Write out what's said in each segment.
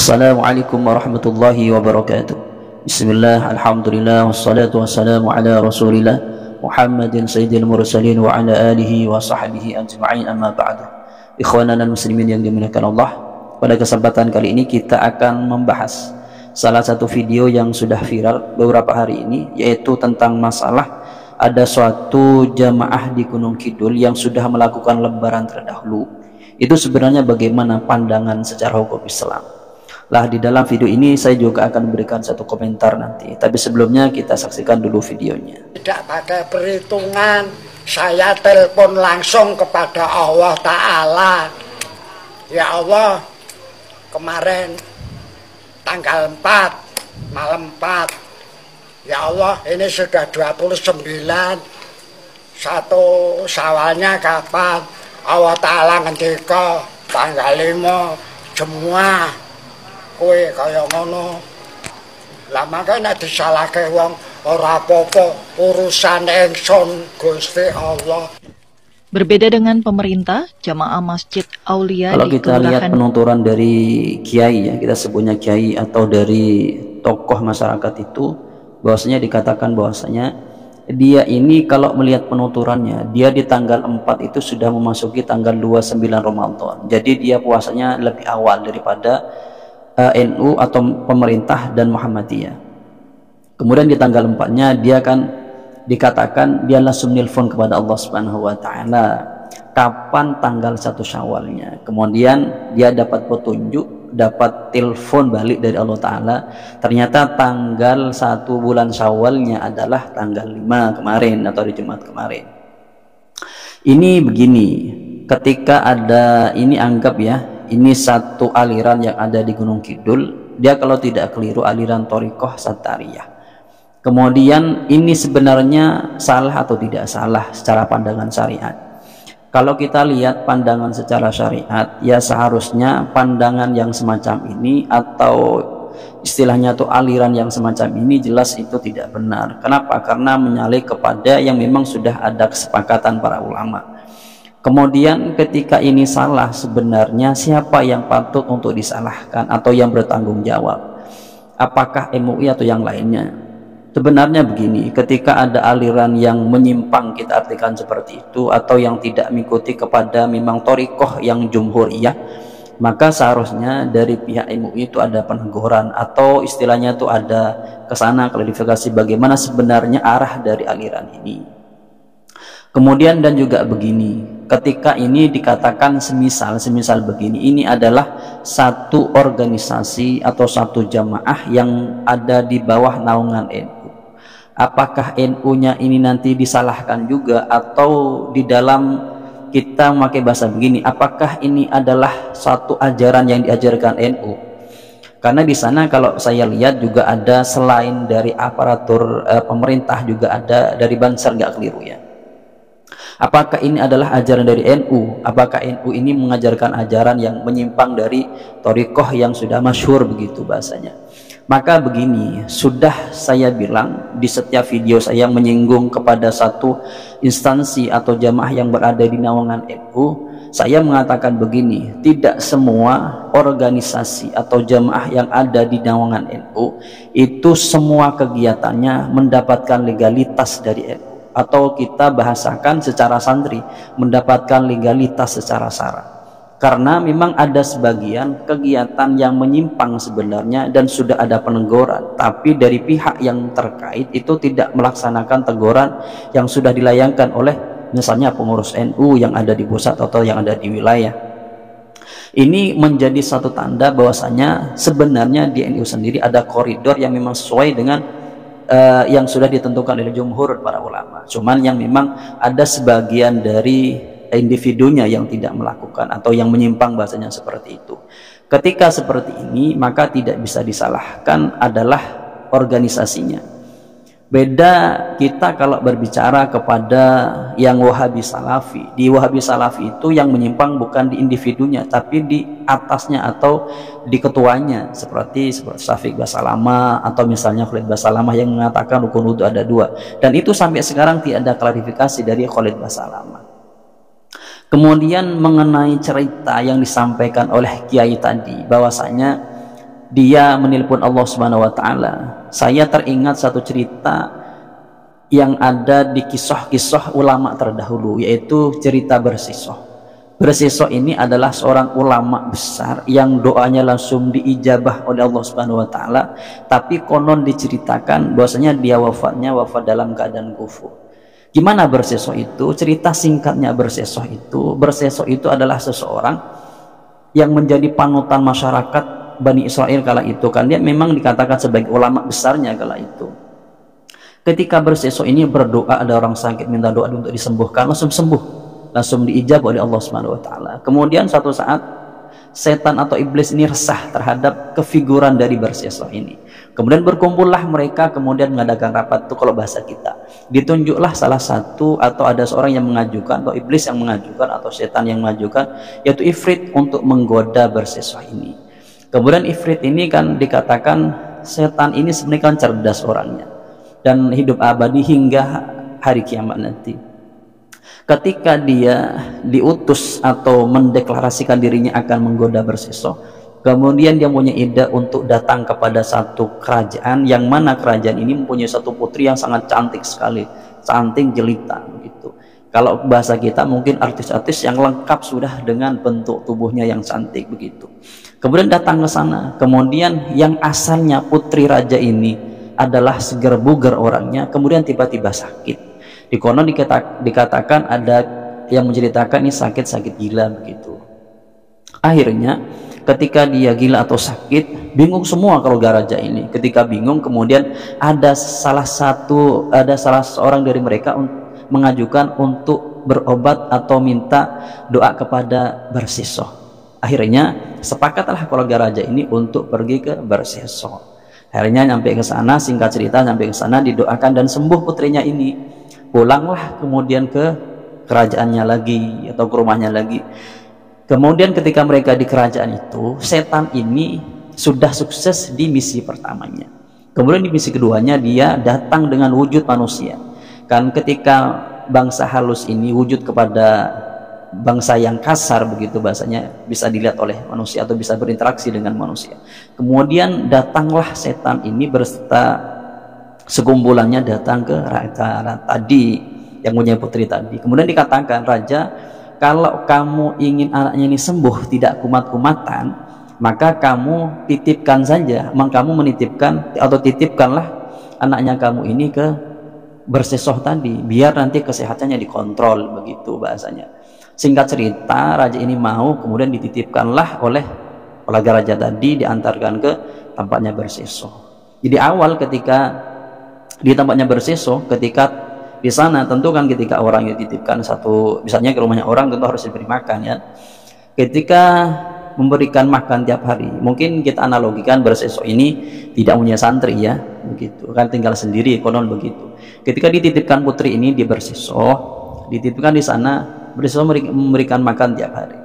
Assalamualaikum warahmatullahi wabarakatuh. Bismillah, alhamdulillah, wassalatu wassalamu ala rasulillah Muhammadin sayyidil mursalin wa ala alihi wa sahbihi ajma'in, amma ba'du. Ikhwanana muslimin yang dimuliakan Allah, pada kesempatan kali ini kita akan membahas salah satu video yang sudah viral beberapa hari ini, yaitu tentang masalah ada suatu jamaah di Gunung Kidul yang sudah melakukan lebaran terdahulu. Itu sebenarnya bagaimana pandangan secara hukum Islam. Lah, di dalam video ini saya juga akan memberikan satu komentar nanti. Tapi sebelumnya kita saksikan dulu videonya. Tidak pakai perhitungan, saya telepon langsung kepada Allah Ta'ala. Ya Allah, kemarin tanggal 4, malam 4. Ya Allah, ini sudah 29. Satu Syawalnya kapan? Allah Ta'ala ngendika tanggal 5 semua. Kowe kaya ngono. Lah makanya disalahke wong ora apa-apa, urusan ingsun Gusti Allah. Berbeda dengan pemerintah, jamaah Masjid Aulia kalau kita lihat penuturan dari kiai, ya kita sebutnya kiai atau dari tokoh masyarakat itu, bahwasanya dikatakan bahwasanya dia ini kalau melihat penuturannya, dia di tanggal 4 itu sudah memasuki tanggal 29 Ramadan. Jadi dia puasanya lebih awal daripada NU atau pemerintah dan Muhammadiyah. Kemudian di tanggal 4-nya dia akan dikatakan dia langsung nelfon kepada Allah Subhanahu wa taala kapan tanggal 1 Syawalnya. Kemudian dia dapat petunjuk, dapat telepon balik dari Allah Ta'ala, ternyata tanggal 1 bulan Syawalnya adalah tanggal 5 kemarin atau di Jumat kemarin. Ini begini, ketika ada ini, anggap ya ini satu aliran yang ada di Gunung Kidul, dia kalau tidak keliru aliran Thariqah Sattariyah. Kemudian ini sebenarnya salah atau tidak salah secara pandangan syariat. Kalau kita lihat pandangan secara syariat, ya seharusnya pandangan yang semacam ini atau istilahnya tuh aliran yang semacam ini jelas itu tidak benar. Kenapa? Karena menyalih kepada yang memang sudah ada kesepakatan para ulama. Kemudian ketika ini salah, sebenarnya siapa yang patut untuk disalahkan atau yang bertanggung jawab? Apakah MUI atau yang lainnya? Sebenarnya begini, ketika ada aliran yang menyimpang, kita artikan seperti itu, atau yang tidak mengikuti kepada memang thariqah yang jumhuriyah, maka seharusnya dari pihak MUI itu ada peneguran atau istilahnya itu ada kesana klarifikasi bagaimana sebenarnya arah dari aliran ini. Kemudian dan juga begini, ketika ini dikatakan semisal begini, ini adalah satu organisasi atau satu jamaah yang ada di bawah naungan NU. Apakah NU-nya ini nanti disalahkan juga, atau di dalam kita memakai bahasa begini, apakah ini adalah satu ajaran yang diajarkan NU? Karena di sana kalau saya lihat juga ada selain dari aparatur pemerintah juga ada dari Bansar, nggak keliru ya. Apakah ini adalah ajaran dari NU? Apakah NU ini mengajarkan ajaran yang menyimpang dari thariqah yang sudah masyhur begitu bahasanya? Maka begini, sudah saya bilang di setiap video saya menyinggung kepada satu instansi atau jamaah yang berada di naungan NU, saya mengatakan begini, tidak semua organisasi atau jamaah yang ada di naungan NU itu semua kegiatannya mendapatkan legalitas dari NU, atau kita bahasakan secara santri mendapatkan legalitas secara sara. Karena memang ada sebagian kegiatan yang menyimpang sebenarnya dan sudah ada peneguran, tapi dari pihak yang terkait itu tidak melaksanakan teguran yang sudah dilayangkan oleh misalnya pengurus NU yang ada di pusat atau yang ada di wilayah. Ini menjadi satu tanda bahwasanya sebenarnya di NU sendiri ada koridor yang memang sesuai dengan yang sudah ditentukan oleh jumhur para ulama. Cuman yang memang ada sebagian dari individunya yang tidak melakukan atau yang menyimpang bahasanya seperti itu. Ketika seperti ini, maka tidak bisa disalahkan adalah organisasinya. Beda kita kalau berbicara kepada yang Wahabi Salafi. Di Wahabi Salafi itu yang menyimpang bukan di individunya, tapi di atasnya atau di ketuanya, seperti Syafiq Basalamah atau misalnya Khalid Basalamah yang mengatakan rukun wudhu ada 2, dan itu sampai sekarang tidak ada klarifikasi dari Khalid Basalamah. Kemudian mengenai cerita yang disampaikan oleh Kiai tadi, bahwasanya dia menelpon Allah Subhanahu wa taala. Saya teringat satu cerita yang ada di kisah-kisah ulama terdahulu, yaitu cerita Bersisah. Bersisah ini adalah seorang ulama besar yang doanya langsung diijabah oleh Allah Subhanahu wa taala, tapi konon diceritakan bahwasanya dia wafat dalam keadaan kufur. Gimana Bersisah itu? Cerita singkatnya Bersisah itu adalah seseorang yang menjadi panutan masyarakat Bani Israel kala itu, kan dia memang dikatakan sebagai ulama besarnya kala itu. Ketika Bersisah ini berdoa, ada orang sakit minta doa untuk disembuhkan, langsung sembuh, langsung diijab oleh Allah Subhanahu wa taala. Kemudian suatu saat setan atau iblis ini resah terhadap kefiguran dari Bersisah ini. Kemudian berkumpullah mereka, kemudian mengadakan rapat, itu kalau bahasa kita. Ditunjuklah salah satu, atau ada seorang yang mengajukan, atau iblis yang mengajukan, atau setan yang mengajukan, yaitu Ifrit, untuk menggoda Bersisah ini. Kemudian Ifrit ini kan dikatakan setan ini sebenarnya kan cerdas orangnya dan hidup abadi hingga hari kiamat nanti. Ketika dia diutus atau mendeklarasikan dirinya akan menggoda Bersisah, kemudian dia punya ide untuk datang kepada satu kerajaan, yang mana kerajaan ini mempunyai satu putri yang sangat cantik sekali, cantik jelita begitu. Kalau bahasa kita mungkin artis-artis yang lengkap sudah dengan bentuk tubuhnya yang cantik begitu. Kemudian datang ke sana. Kemudian yang asalnya putri raja ini adalah seger buger orangnya, kemudian tiba-tiba sakit. Di konon dikatakan ada yang menceritakan ini sakit gila begitu. Akhirnya ketika dia gila atau sakit, bingung semua keluarga raja ini. Ketika bingung, kemudian ada salah seorang dari mereka mengajukan untuk berobat atau minta doa kepada Bersisah. Akhirnya sepakatlah keluarga raja ini untuk pergi ke Bersisah. Akhirnya nyampe ke sana, singkat cerita nyampe ke sana, didoakan dan sembuh putrinya ini. Pulanglah kemudian ke kerajaannya lagi atau ke rumahnya lagi. Kemudian ketika mereka di kerajaan itu, setan ini sudah sukses di misi pertamanya. Kemudian di misi keduanya dia datang dengan wujud manusia. Kan ketika bangsa halus ini wujud kepada bangsa yang kasar begitu, bahasanya bisa dilihat oleh manusia atau bisa berinteraksi dengan manusia. Kemudian datanglah setan ini beserta sekumpulannya datang ke raja tadi yang punya putri tadi. Kemudian dikatakan, raja, kalau kamu ingin anaknya ini sembuh tidak kumat-kumatan, maka kamu titipkan saja, kamu menitipkan atau titipkanlah anaknya kamu ini ke Bersisah tadi, biar nanti kesehatannya dikontrol begitu bahasanya. Singkat cerita, raja ini mau, kemudian dititipkanlah oleh raja tadi, diantarkan ke tempatnya Bersisah. Jadi awal ketika di tempatnya Bersisah, ketika di sana tentu kan ketika orang yang dititipkan satu, misalnya ke rumahnya orang, tentu harus diberi makan ya. Ketika memberikan makan tiap hari, mungkin kita analogikan Bersisah ini tidak punya santri ya, begitu kan, tinggal sendiri konon begitu. Ketika dititipkan putri ini di Bersisah, dititipkan di sana, Bersisah memberikan makan tiap hari.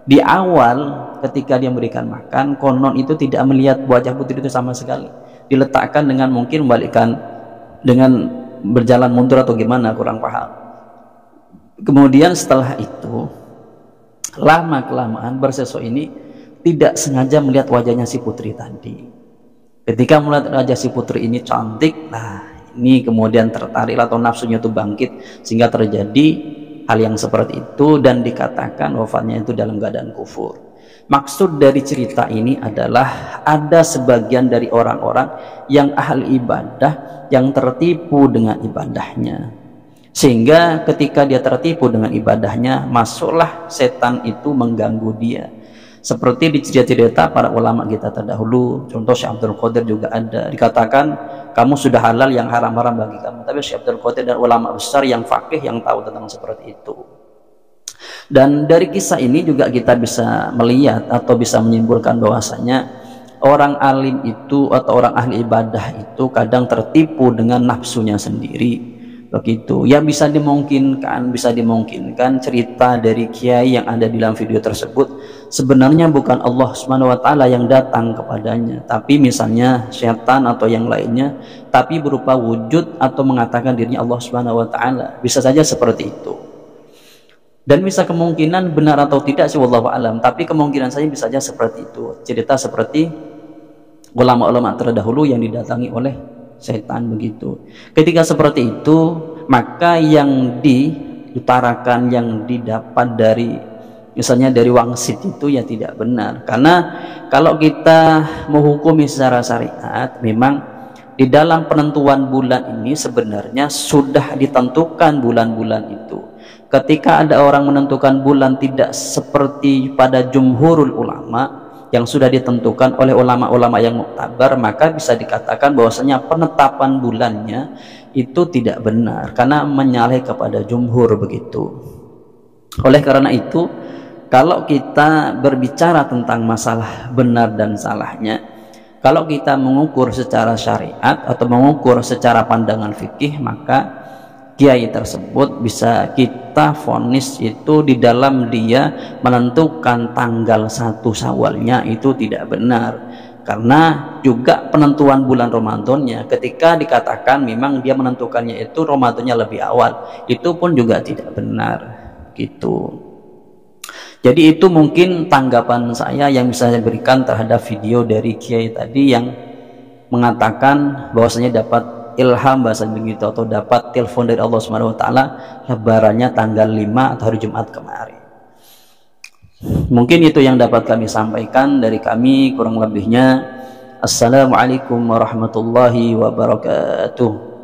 Di awal ketika dia memberikan makan, konon itu tidak melihat wajah putri itu sama sekali, diletakkan dengan mungkin membalikkan dengan berjalan mundur atau gimana, kurang paham. Kemudian setelah itu lama kelamaan Bersisah ini tidak sengaja melihat wajahnya si putri tadi. Ketika melihat wajah si putri ini cantik, nah ini kemudian tertarik atau nafsunya itu bangkit, sehingga terjadi hal yang seperti itu, dan dikatakan wafatnya itu dalam keadaan kufur. Maksud dari cerita ini adalah ada sebagian dari orang-orang yang ahli ibadah yang tertipu dengan ibadahnya, sehingga ketika dia tertipu dengan ibadahnya, masuklah setan itu mengganggu dia. Seperti di cerita-cerita para ulama kita terdahulu, contoh Syekh Abdul Qadir juga ada, dikatakan kamu sudah halal yang haram-haram bagi kamu, tapi Syekh Abdul Qadir dan ulama besar yang fakih yang tahu tentang seperti itu. Dan dari kisah ini juga kita bisa melihat atau bisa menyimpulkan bahwasanya orang alim itu atau orang ahli ibadah itu kadang tertipu dengan nafsunya sendiri begitu. Ya bisa dimungkinkan cerita dari kiai yang ada di dalam video tersebut sebenarnya bukan Allah Subhanahu wa taala yang datang kepadanya, tapi misalnya syaitan atau yang lainnya, tapi berupa wujud atau mengatakan dirinya Allah Subhanahu wa taala. Bisa saja seperti itu. Dan bisa kemungkinan benar atau tidak sih wallahu alam, tapi kemungkinan saja bisa saja seperti itu. Cerita seperti ulama-ulama terdahulu yang didatangi oleh setan begitu. Ketika seperti itu, maka yang diutarakan, yang didapat dari misalnya dari wangsit itu ya tidak benar. Karena kalau kita menghukumi secara syariat, memang di dalam penentuan bulan ini sebenarnya sudah ditentukan bulan-bulan itu. Ketika ada orang menentukan bulan tidak seperti pada jumhurul ulama yang sudah ditentukan oleh ulama-ulama yang muktabar, maka bisa dikatakan bahwasanya penetapan bulannya itu tidak benar karena menyalahi kepada jumhur begitu. Oleh karena itu, kalau kita berbicara tentang masalah benar dan salahnya, kalau kita mengukur secara syariat atau mengukur secara pandangan fikih, maka kiai tersebut bisa kita vonis itu di dalam dia menentukan tanggal 1 Syawalnya itu tidak benar. Karena juga penentuan bulan Ramadannya, ketika dikatakan memang dia menentukannya itu Ramadannya lebih awal, itu pun juga tidak benar gitu. Jadi itu mungkin tanggapan saya yang bisa saya berikan terhadap video dari kiai tadi yang mengatakan bahwasanya dapat ilham bahasa begitu atau dapat telepon dari Allah Subhanahu wa taala lebarannya tanggal 5 atau hari Jumat kemarin. Mungkin itu yang dapat kami sampaikan dari kami, kurang lebihnya assalamualaikum warahmatullahi wabarakatuh.